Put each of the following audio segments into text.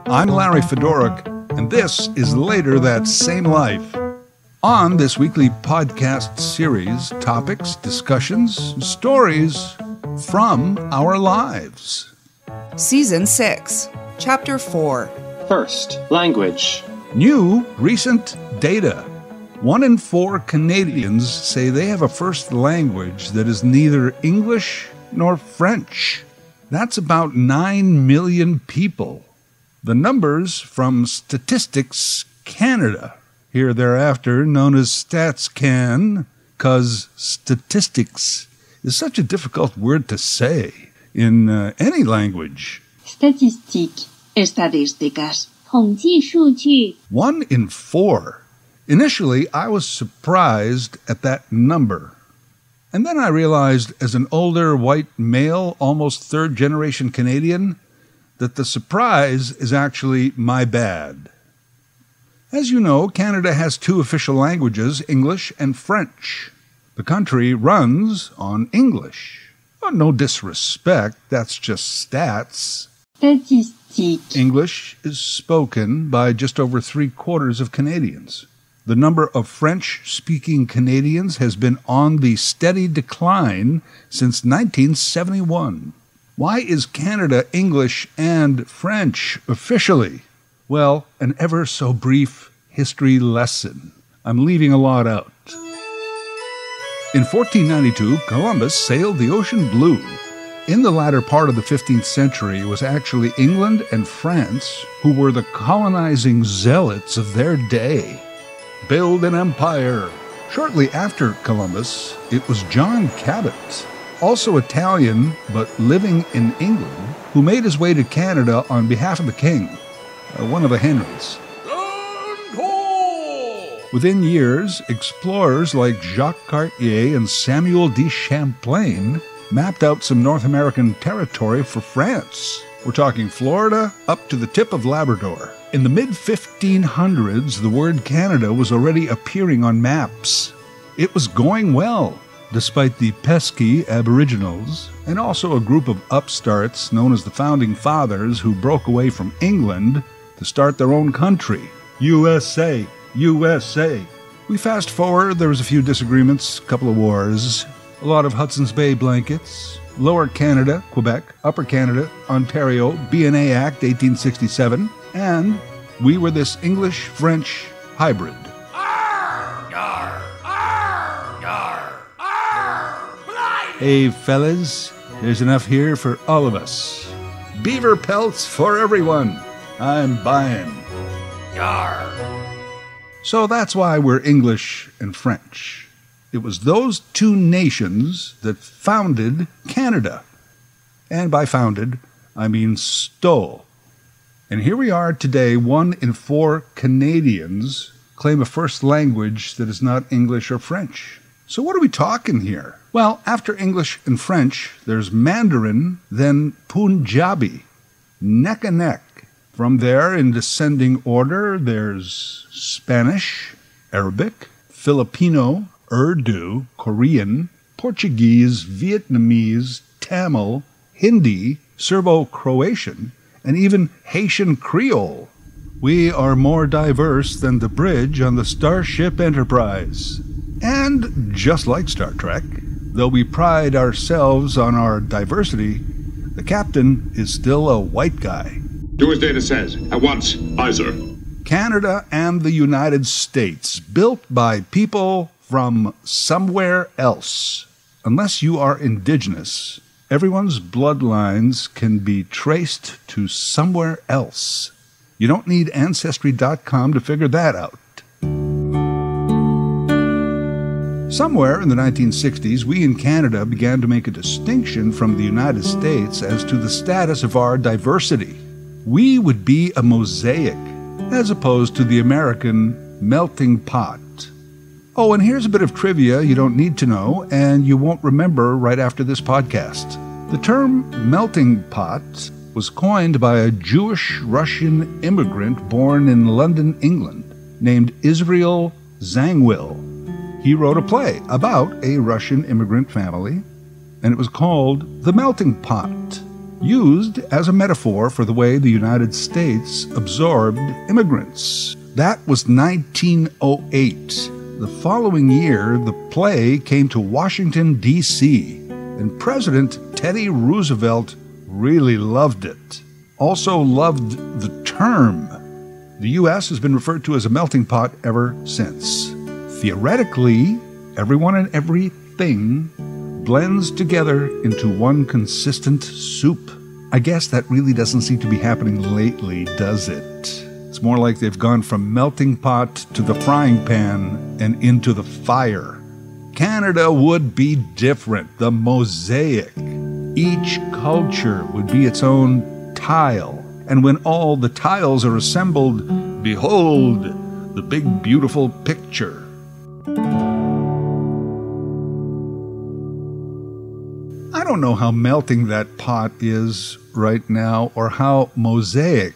I'm Larry Fedoruk, and this is Later That Same Life. On this weekly podcast series, topics, discussions, stories from our lives. Season 6, Chapter 4. First, language. New, recent data. 1 in 4 Canadians say they have a first language that is neither English nor French. That's about 9 million people. The numbers from Statistics Canada, here thereafter known as StatsCan, because statistics is such a difficult word to say in any language. Statistique, estadísticas, 统计数据. 1 in 4. Initially, I was surprised at that number. And then I realized, as an older white male, almost third-generation Canadian, that the surprise is actually my bad. As you know, Canada has 2 official languages, English and French. The country runs on English. Oh, no disrespect, that's just stats. Statistique. English is spoken by just over 3/4 of Canadians. The number of French-speaking Canadians has been on the steady decline since 1971. Why is Canada English and French officially? Well, an ever so brief history lesson. I'm leaving a lot out. In 1492, Columbus sailed the ocean blue. In the latter part of the 15th century, it was actually England and France who were the colonizing zealots of their day. Build an empire. Shortly after Columbus, it was John Cabot, also Italian but living in England, who made his way to Canada on behalf of the king, one of the Henrys. Within years, explorers like Jacques Cartier and Samuel de Champlain mapped out some North American territory for France. We're talking Florida up to the tip of Labrador. In the mid-1500s, the word Canada was already appearing on maps. It was going well, despite the pesky Aboriginals, and also a group of upstarts known as the Founding Fathers who broke away from England to start their own country. USA, USA. We fast forward, there was a few disagreements, a couple of wars, a lot of Hudson's Bay blankets, Lower Canada, Quebec, Upper Canada, Ontario, BNA Act 1867, and we were this English-French hybrid. Hey fellas, there's enough here for all of us. Beaver pelts for everyone. I'm buying. Yar. So that's why we're English and French. It was those 2 nations that founded Canada. And by founded, I mean stole. And here we are today, 1 in 4 Canadians claim a first language that is not English or French. So what are we talking here? Well, after English and French, there's Mandarin, then Punjabi, neck and neck. From there, in descending order, there's Spanish, Arabic, Filipino, Urdu, Korean, Portuguese, Vietnamese, Tamil, Hindi, Serbo-Croatian, and even Haitian Creole. We are more diverse than the bridge on the Starship Enterprise. And just like Star Trek, though we pride ourselves on our diversity, the captain is still a white guy. Do as data says. At once. Aye, sir. Canada and the United States, built by people from somewhere else. Unless you are indigenous, everyone's bloodlines can be traced to somewhere else. You don't need Ancestry.com to figure that out. Somewhere in the 1960s, we in Canada began to make a distinction from the United States as to the status of our diversity. We would be a mosaic, as opposed to the American melting pot. Oh, and here's a bit of trivia you don't need to know, and you won't remember right after this podcast. The term melting pot was coined by a Jewish-Russian immigrant born in London, England, named Israel Zangwill. He wrote a play about a Russian immigrant family, and it was called The Melting Pot. used as a metaphor for the way the United States absorbed immigrants. That was 1908. The following year, the play came to Washington, D.C., and President Teddy Roosevelt really loved it. Also loved the term. The U.S. has been referred to as a melting pot ever since. Theoretically, everyone and everything blends together into one consistent soup. I guess that really doesn't seem to be happening lately, does it? It's more like they've gone from melting pot to the frying pan and into the fire. Canada would be different, the mosaic. Each culture would be its own tile. And when all the tiles are assembled, behold, the big beautiful picture. I don't know how melting that pot is right now or how mosaic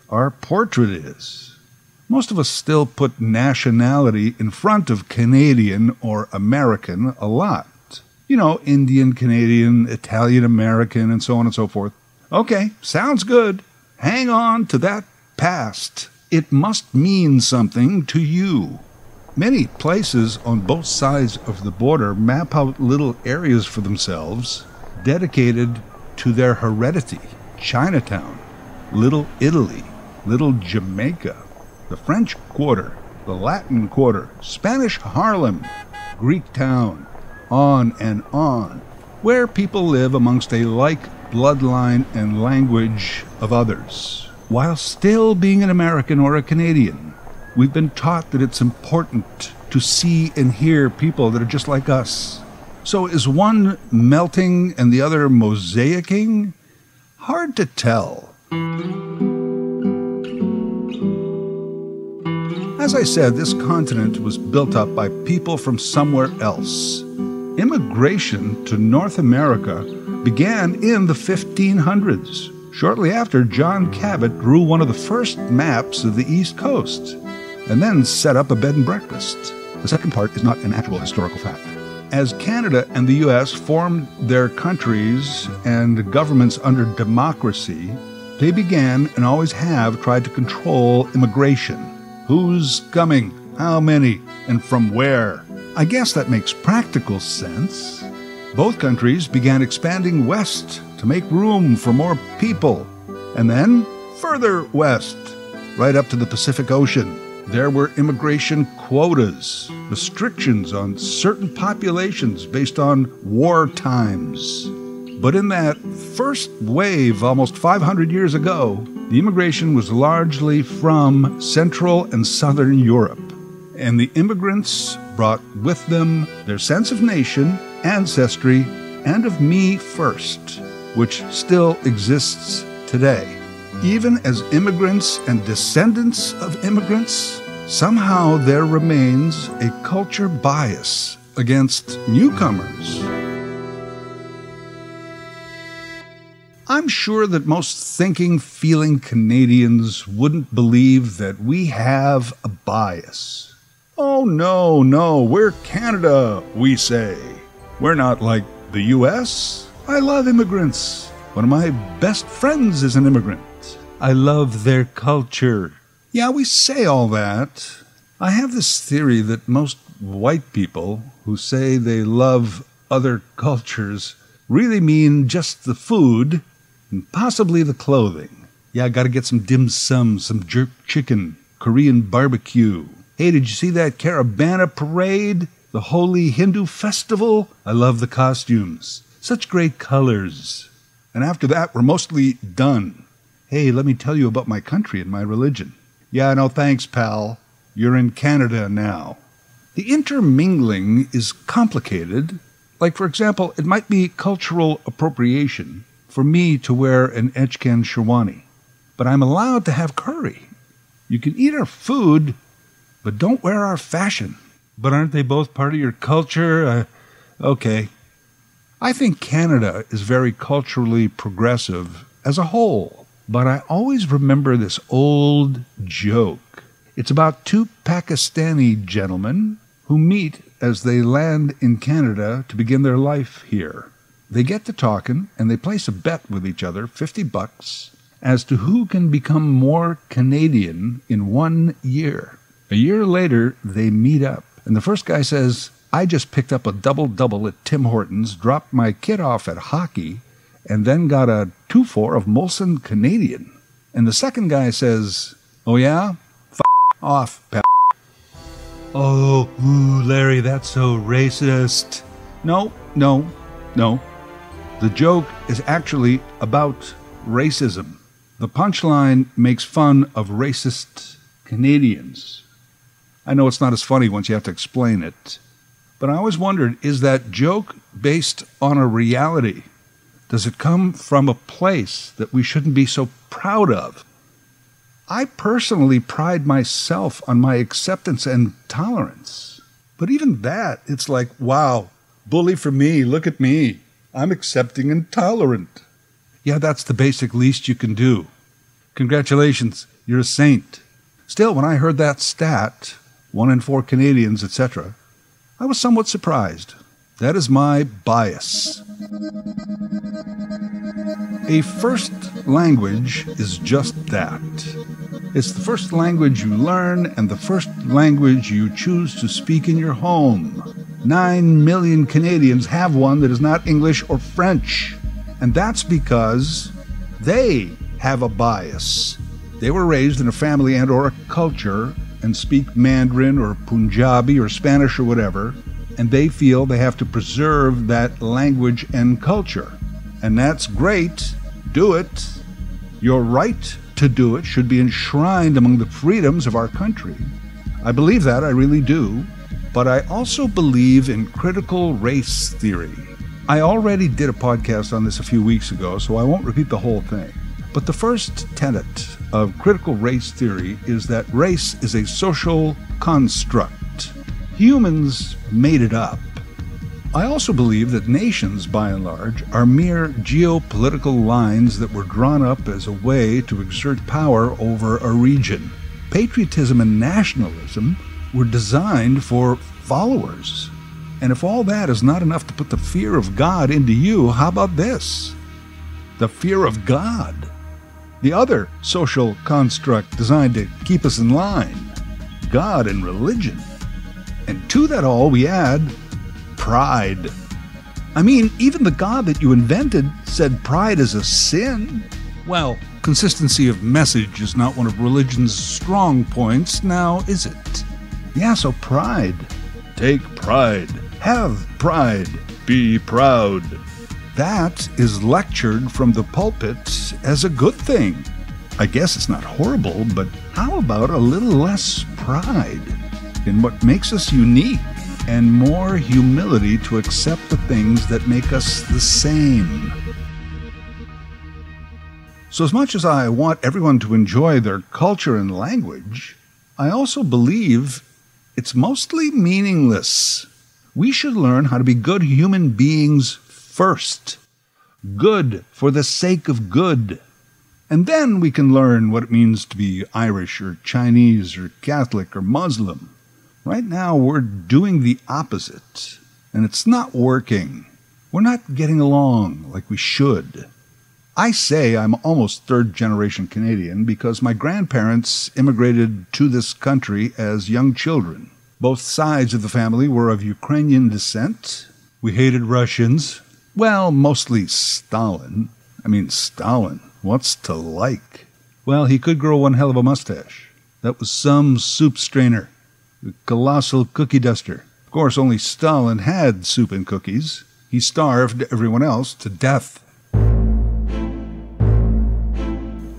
our portrait is. Most of us still put nationality in front of Canadian or American a lot. You know, Indian, Canadian, Italian, American, and so on and so forth. Okay, sounds good. Hang on to that past. It must mean something to you. Many places on both sides of the border map out little areas for themselves dedicated to their heredity. Chinatown, Little Italy, Little Jamaica, the French Quarter, the Latin Quarter, Spanish Harlem, Greek Town, on and on, where people live amongst a like bloodline and language of others, while still being an American or a Canadian. We've been taught that it's important to see and hear people that are just like us. So is one melting and the other mosaicing? Hard to tell. As I said, this continent was built up by people from somewhere else. Immigration to North America began in the 1500s, shortly after John Cabot drew one of the first maps of the East Coast, and then set up a bed and breakfast. The second part is not an actual historical fact. As Canada and the U.S. formed their countries and governments under democracy, they began and always have tried to control immigration. Who's coming? How many? And from where? I guess that makes practical sense. Both countries began expanding west to make room for more people, and then further west, right up to the Pacific Ocean. There were immigration quotas, restrictions on certain populations based on war times. But in that first wave almost 500 years ago, the immigration was largely from Central and Southern Europe. And the immigrants brought with them their sense of nation, ancestry, and of me first, which still exists today. Even as immigrants and descendants of immigrants, somehow there remains a culture bias against newcomers. I'm sure that most thinking, feeling Canadians wouldn't believe that we have a bias. Oh, no, we're Canada, we say. We're not like the U.S. I love immigrants. One of my best friends is an immigrant. I love their culture. Yeah, we say all that. I have this theory that most white people who say they love other cultures really mean just the food and possibly the clothing. Yeah, I gotta get some dim sum, some jerk chicken, Korean barbecue. Hey, did you see that Caravana parade? The holy Hindu festival? I love the costumes. Such great colors. And after that, we're mostly done. Hey, let me tell you about my country and my religion. Yeah, no thanks, pal. You're in Canada now. The intermingling is complicated. Like, for example, it might be cultural appropriation for me to wear an Echkan Sherwani, but I'm allowed to have curry. You can eat our food, but don't wear our fashion. But aren't they both part of your culture? Okay. I think Canada is very culturally progressive as a whole. But I always remember this old joke. It's about two Pakistani gentlemen who meet as they land in Canada to begin their life here. they get to talking and they place a bet with each other, $50, as to who can become more Canadian in 1 year. A year later, they meet up, and the first guy says, I just picked up a double-double at Tim Hortons, dropped my kid off at hockey, and then got a 2-4 of Molson Canadian. And the second guy says, oh yeah? Off, pal. Oh, Larry, that's so racist. No. The joke is actually about racism. The punchline makes fun of racist Canadians. I know it's not as funny once you have to explain it, but I always wondered, is that joke based on a reality? Does it come from a place that we shouldn't be so proud of? I personally pride myself on my acceptance and tolerance. But even that, it's like, wow, bully for me, look at me. I'm accepting and tolerant. Yeah, that's the basic least you can do. Congratulations, you're a saint. Still, when I heard that stat, 1 in 4 Canadians, etc., I was somewhat surprised. That is my bias. A first language is just that. It's the first language you learn and the first language you choose to speak in your home. 9 million Canadians have one that is not English or French. And that's because they have a bias. They were raised in a family and or a culture and speak Mandarin or Punjabi or Spanish or whatever, and they feel they have to preserve that language and culture. And that's great. Do it. Your right to do it should be enshrined among the freedoms of our country. I believe that, I really do. But I also believe in critical race theory. I already did a podcast on this a few weeks ago, so I won't repeat the whole thing. But the first tenet of critical race theory is that race is a social construct. Humans made it up. I also believe that nations, by and large, are mere geopolitical lines that were drawn up as a way to exert power over a region. Patriotism and nationalism were designed for followers. And if all that is not enough to put the fear of God into you, how about this? The fear of God. The other social construct designed to keep us in line. God and religion. And to that all we add pride. I mean, even the God that you invented said pride is a sin. Well, consistency of message is not one of religion's strong points, now is it? Yeah, so pride. Take pride. Have pride. Be proud. That is lectured from the pulpit as a good thing. I guess it's not horrible, but how about a little less pride in what makes us unique and more humility to accept the things that make us the same? So as much as I want everyone to enjoy their culture and language, I also believe it's mostly meaningless. We should learn how to be good human beings first. Good for the sake of good. And then we can learn what it means to be Irish or Chinese or Catholic or Muslim. Right now we're doing the opposite, and it's not working. We're not getting along like we should. I say I'm almost third-generation Canadian because my grandparents immigrated to this country as young children. Both sides of the family were of Ukrainian descent. We hated Russians. Well, mostly Stalin. Stalin, what's to like? Well, he could grow one hell of a mustache. That was some soup strainer. The colossal cookie duster. Of course, only Stalin had soup and cookies. He starved everyone else to death.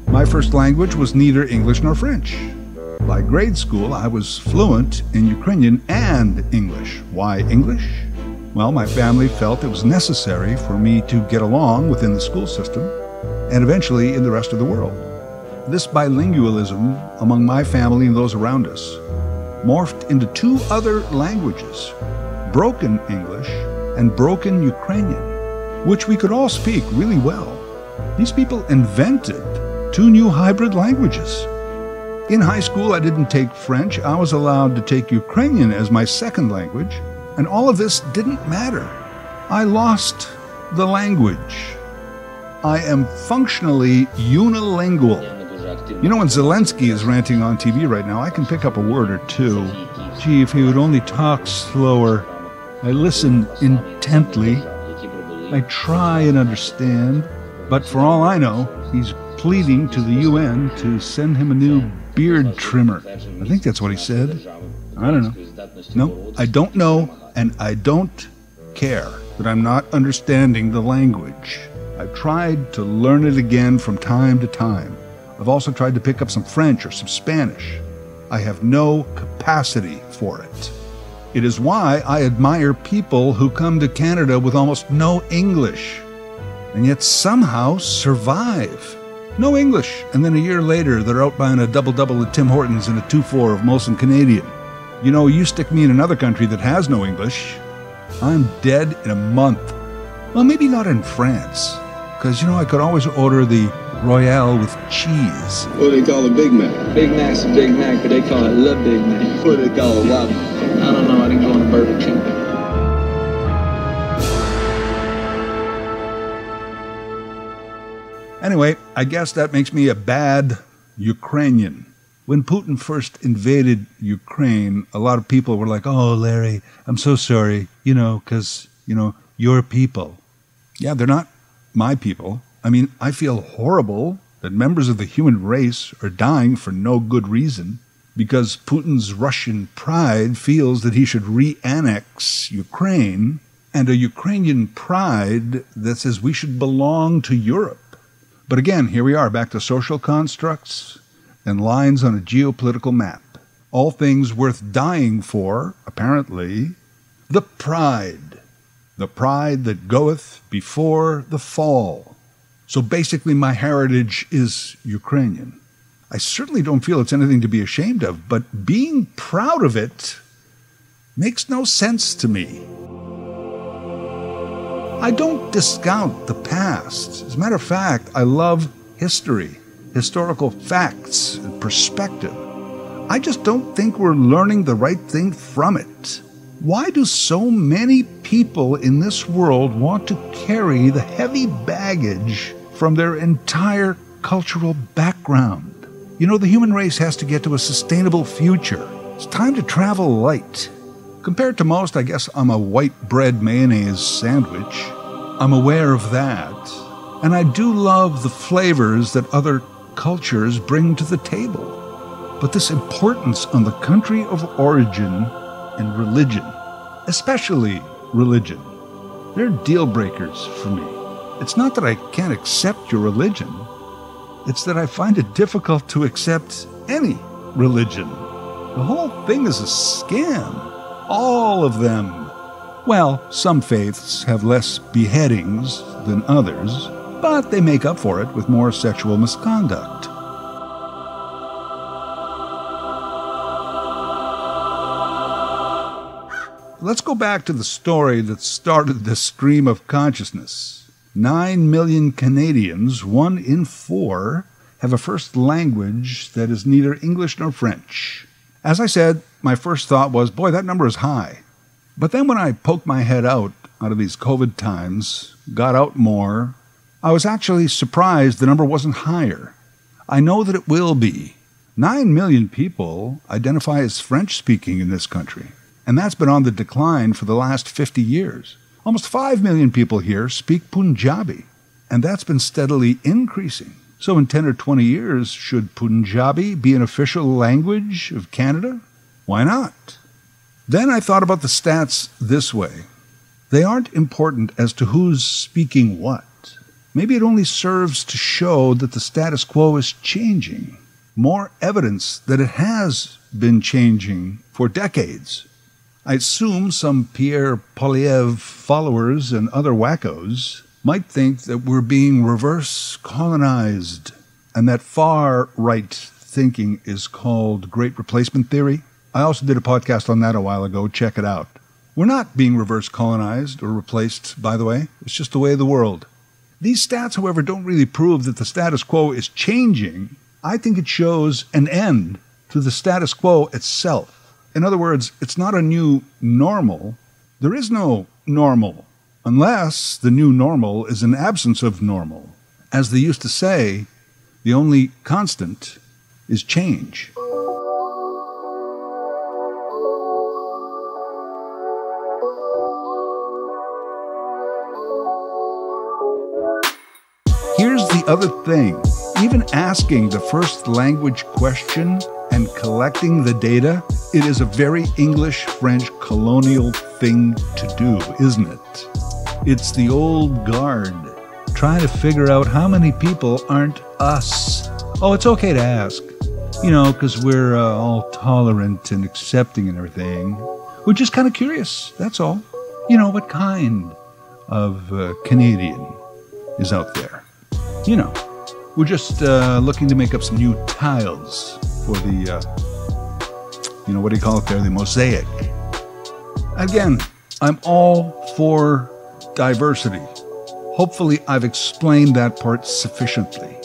My first language was neither English nor French. By grade school, I was fluent in Ukrainian and English. Why English? Well, my family felt it was necessary for me to get along within the school system and eventually in the rest of the world. This bilingualism among my family and those around us morphed into 2 other languages, broken English and broken Ukrainian, which we could all speak really well. These people invented 2 new hybrid languages. In high school, I didn't take French. I was allowed to take Ukrainian as my second language, and all of this didn't matter. I lost the language. I am functionally unilingual. You know, when Zelensky is ranting on TV right now, I can pick up a word or two. Gee, if he would only talk slower. I listen intently. I try and understand. But for all I know, he's pleading to the UN to send him a new beard trimmer. I think that's what he said. I don't know. No, I don't know, and I don't care that I'm not understanding the language. I've tried to learn it again from time to time. I've also tried to pick up some French or some Spanish. I have no capacity for it. It is why I admire people who come to Canada with almost no English, and yet somehow survive. No English, and then a year later they're out buying a double-double at Tim Hortons and a 2-4 of Molson Canadian. You know, you stick me in another country that has no English, I'm dead in a month. Well, maybe not in France, because, you know, I could always order the Royale with cheese. What do they call a Big Mac? Big Mac's a Big Mac, but they call it Le Big Mac. What do they call a Whopper? I don't know, I didn't go to Burger King. Anyway, I guess that makes me a bad Ukrainian. When Putin first invaded Ukraine, a lot of people were like, "Oh, Larry, I'm so sorry, because, your people." Yeah, they're not my people. I mean, I feel horrible that members of the human race are dying for no good reason because Putin's Russian pride feels that he should re-annex Ukraine, and a Ukrainian pride that says we should belong to Europe. But again, here we are, back to social constructs and lines on a geopolitical map. All things worth dying for, apparently. The pride that goeth before the fall. So basically my heritage is Ukrainian. I certainly don't feel it's anything to be ashamed of, but being proud of it makes no sense to me. I don't discount the past. As a matter of fact, I love history, historical facts, and perspective. I just don't think we're learning the right thing from it. Why do so many people in this world want to carry the heavy baggage from their entire cultural background? The human race has to get to a sustainable future. It's time to travel light. Compared to most, I guess I'm a white bread mayonnaise sandwich. I'm aware of that. And I do love the flavors that other cultures bring to the table. But this importance on the country of origin and religion, especially religion, they're deal breakers for me. It's not that I can't accept your religion. It's that I find it difficult to accept any religion. The whole thing is a scam. All of them. Well, some faiths have less beheadings than others, but they make up for it with more sexual misconduct. Let's go back to the story that started this stream of consciousness. 9 million Canadians, 1 in 4, have a first language that is neither English nor French. As I said, my first thought was, boy, that number is high. But then when I poked my head out of these COVID times, got out more, I was actually surprised the number wasn't higher. I know that it will be. 9 million people identify as French-speaking in this country, and that's been on the decline for the last 50 years. Almost 5 million people here speak Punjabi, and that's been steadily increasing. So in 10 or 20 years, should Punjabi be an official language of Canada? Why not? Then I thought about the stats this way. They aren't important as to who's speaking what. Maybe it only serves to show that the status quo is changing. More evidence that it has been changing for decades. I assume some Pierre Poilievre followers and other wackos might think that we're being reverse colonized and that far-right thinking is called Great Replacement Theory. I also did a podcast on that a while ago. Check it out. We're not being reverse colonized or replaced, by the way. It's just the way of the world. These stats, however, don't really prove that the status quo is changing. I think it shows an end to the status quo itself. In other words, it's not a new normal. There is no normal Unless the new normal is an absence of normal. As they used to say, the only constant is change. Here's the other thing. Even asking the first language question and collecting the data, it is a very English-French colonial thing to do, isn't it? It's the old guard, trying to figure out how many people aren't us. Oh, it's okay to ask, because we're all tolerant and accepting and everything. We're just kind of curious, that's all. What kind of Canadian is out there? We're just looking to make up some new tiles for the, what do you call it there, the mosaic. Again, I'm all for diversity. Hopefully I've explained that part sufficiently.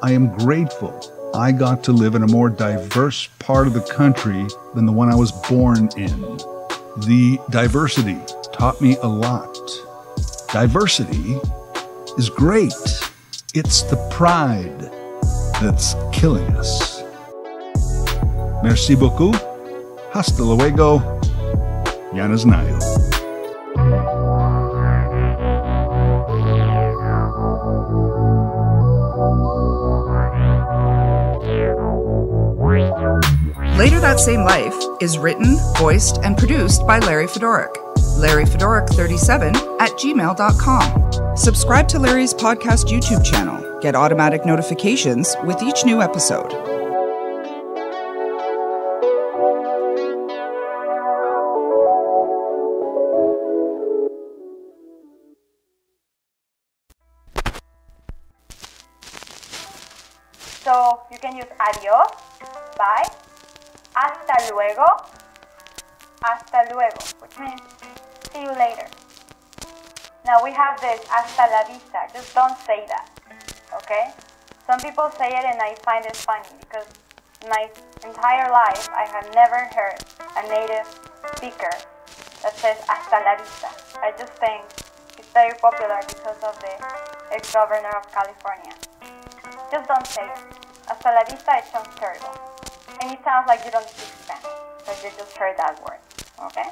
I am grateful I got to live in a more diverse part of the country than the one I was born in. The diversity taught me a lot. Diversity is great. It's the pride that's killing us. Merci beaucoup. Hasta luego. Ya не знаю. Later That Same Life is written, voiced, and produced by Larry Fedoruk. LarryFedoruk37@gmail.com. Subscribe to Larry's podcast YouTube channel. Get automatic notifications with each new episode. So you can use adiós, bye, hasta luego, which means see you later. Now we have this hasta la vista. Just don't say that, okay? Some people say it and I find it funny because my entire life I have never heard a native speaker that says hasta la vista. I just think it's very popular because of the ex-governor of California. Just don't say it. Hasta la vista, it sounds terrible. And it sounds like you don't speak Spanish, because you just heard that word, okay?